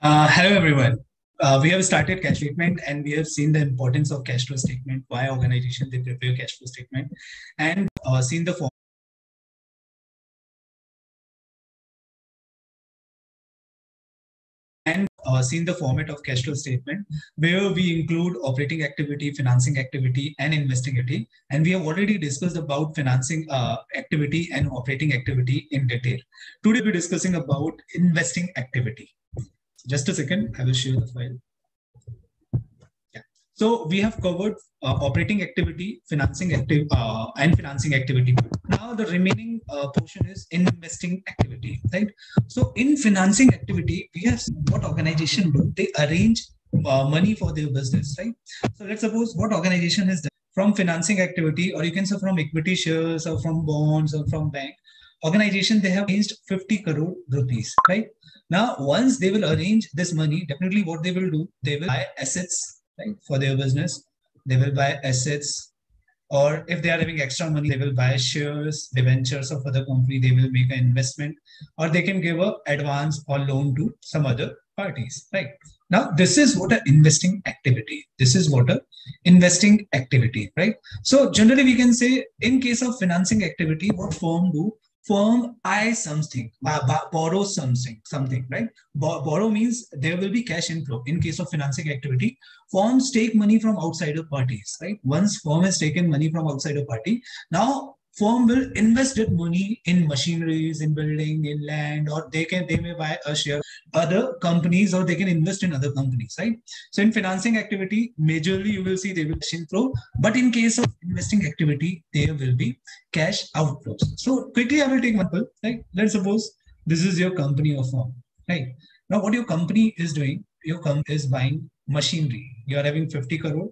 Hello, everyone. We have started cash statement and we have seen the importance of cash flow statement, why organization they prepare cash flow statement, and seen the form seen the format of cash flow statement where we include operating activity, financing activity, and investing activity. And we have already discussed about financing activity and operating activity in detail. Today we're discussing about investing activity. Just a second, I will share the file. So we have covered operating activity, and financing activity. Now the remaining portion is investing activity, right? So in financing activity, we have what organization do. They arrange money for their business, right? So let's suppose what organization is from financing activity, or you can say from equity shares, or from bonds, or from bank. Organization, they have arranged 50 crore rupees, right? Now, once they will arrange this money, definitely what they will do, they will buy assets, right, for their business. They will buy assets, or if they are having extra money, they will buy shares, debentures of other company. They will make an investment, or they can give a advance or loan to some other parties, right? Now, this is what an investing activity. This is what a investing activity, right? So generally, we can say in case of financing activity, what firm do? Firm buy something, borrow something, right? Borrow means there will be cash inflow. In case of financing activity, firms take money from outsider parties, right? Once firm has taken money from outsider party, now firm will invest that money in machineries, in building, in land, or they may buy a share other companies, or they can invest in other companies, right? So in financing activity, majorly you will see they will cash inflow, but in case of investing activity, there will be cash outflows. So quickly, I will take one example. Right? Let's suppose this is your company or firm. Right? Now, what your company is doing, your company is buying machinery. You are having 50 crore,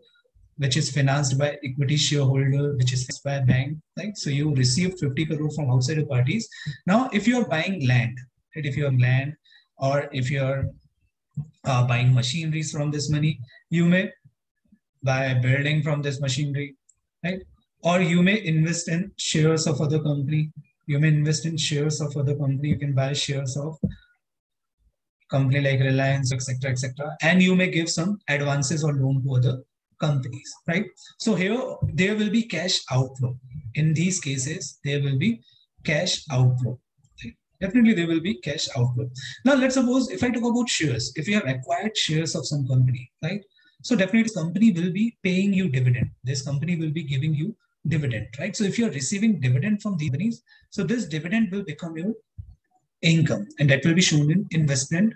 which is financed by equity shareholder, which is financed by a bank. Right? So you receive 50 crore from outside parties. Now, if you are buying land, right? If you are land, or if you are buying machineries from this money, you may buy a building from this machinery, right? Or you may invest in shares of other company. You may invest in shares of other company. You can buy shares of company like Reliance, etc., etc. And you may give some advances or loan to other companies, right? So here there will be cash outflow. In these cases, there will be cash outflow. Definitely there will be cash outflow. Now let's suppose if I talk about shares, if you have acquired shares of some company, right? So definitely this company will be paying you dividend. This company will be giving you dividend, right? So if you're receiving dividend from these companies, so this dividend will become your income, and that will be shown in investment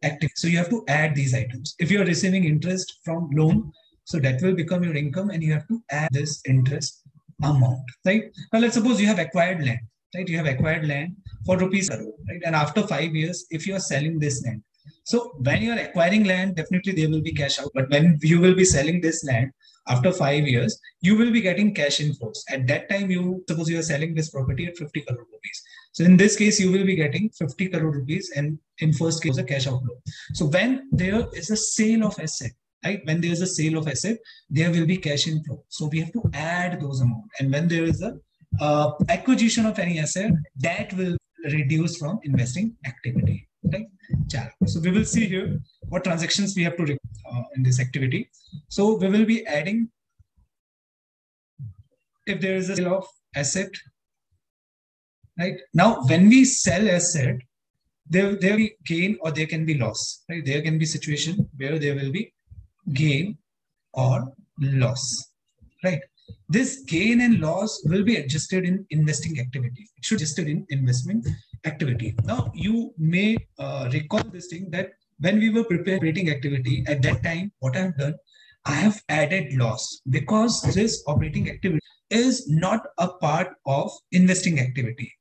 activity. So you have to add these items. If you're receiving interest from loan, so that will become your income, and you have to add this interest amount, right? Now let's suppose you have acquired land, right? You have acquired land for rupees crore, right? And after 5 years, if you are selling this land, so when you are acquiring land, definitely there will be cash out. But when you will be selling this land after 5 years, you will be getting cash inflows. At that time, you suppose you are selling this property at 50 crore rupees. So in this case, you will be getting 50 crore rupees, and in first case, a cash outflow. So when there is a sale of asset, right? When there is a sale of asset, there will be cash inflow. So we have to add those amount. And when there is a acquisition of any asset, that will reduce from investing activity. Right? So we will see here what transactions we have to in this activity. So we will be adding if there is a sale of asset. Right now, when we sell asset, there will be gain or there can be loss. Right? There can be situation where there will be gain or loss. Right? This gain and loss will be adjusted in investing activity. It should be adjusted in investment activity. Now, you may recall this thing that when we were preparing operating activity, at that time, what I have done, I have added loss because this operating activity is not a part of investing activity.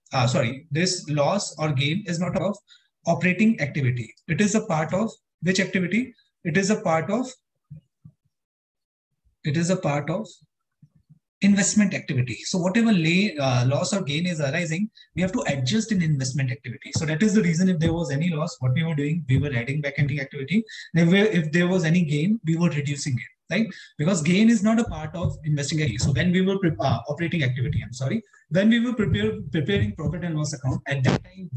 This loss or gain is not of operating activity. It is a part of which activity? It is a part of investment activity. So whatever loss or gain is arising, we have to adjust in investment activity. So that is the reason if there was any loss, what we were doing, we were adding back into activity. If there was any gain, we were reducing it, right? Because gain is not a part of investing activity. So when we were operating activity, when we were preparing profit and loss account, at that time,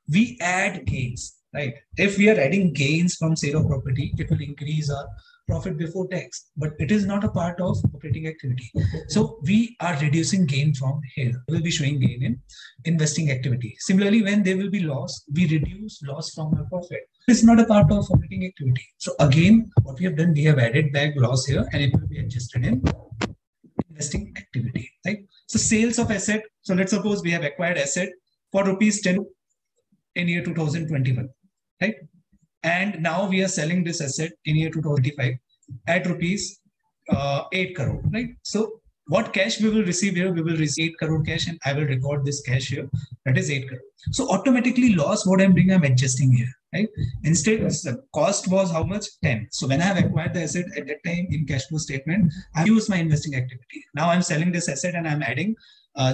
we add gains, right? If we are adding gains from sale of property, it will increase our profit before tax, but it is not a part of operating activity. So we are reducing gain from here. We will be showing gain in investing activity. Similarly, when there will be loss, we reduce loss from our profit. It's not a part of operating activity. So again, what we have done, we have added back loss here and it will be adjusted in investing activity, right? So sales of asset. So let's suppose we have acquired asset for rupees 10 in year 2021, right? And now we are selling this asset in year 2025 at rupees 8 crore, right? So what cash we will receive here? We will receive 8 crore cash and I will record this cash here. That is 8 crore. So automatically loss, what I'm doing, I'm adjusting here, right? Instead, the cost was how much? 10. So when I have acquired the asset at that time in cash flow statement, I use my investing activity. Now I'm selling this asset and I'm adding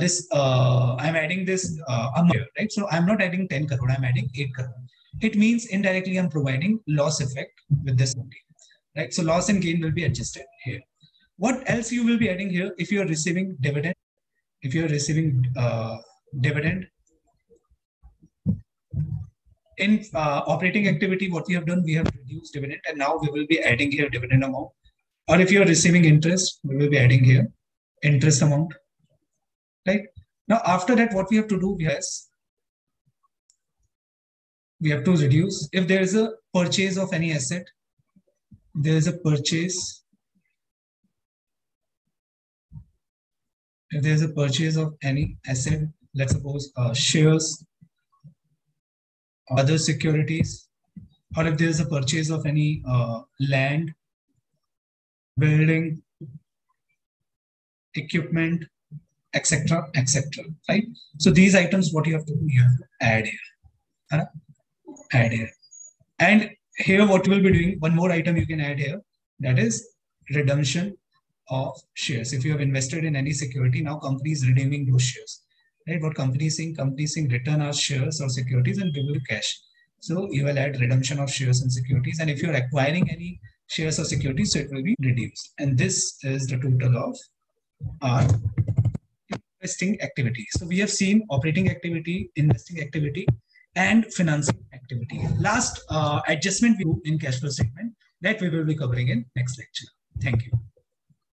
this amount here, right? So I'm not adding 10 crore, I'm adding 8 crore. It means indirectly I'm providing loss effect with this only, right? So loss and gain will be adjusted here. What else you will be adding here? If you are receiving dividend, dividend in operating activity, what we have done, we have reduced dividend and now we will be adding here dividend amount. Or if you are receiving interest, we will be adding here interest amount, right? Now after that, what we have to do, we have to reduce. If there is a purchase of any asset, there is a purchase. If there is a purchase of any asset, let's suppose shares, other securities, or if there is a purchase of any land, building, equipment, etc., etc., right? So these items, what you have to do, you have to add here. Add here. And here what you will be doing, one more item you can add here, that is redemption of shares. If you have invested in any security, now company is redeeming those shares, right? What company is saying? Company is saying return our shares or securities and give you cash. So you will add redemption of shares and securities. And if you're acquiring any shares or securities, so it will be reduced. And this is the total of our investing activity. So we have seen operating activity, investing activity, and financing activity. Last adjustment we do in cash flow statement that we will be covering in next lecture. Thank you.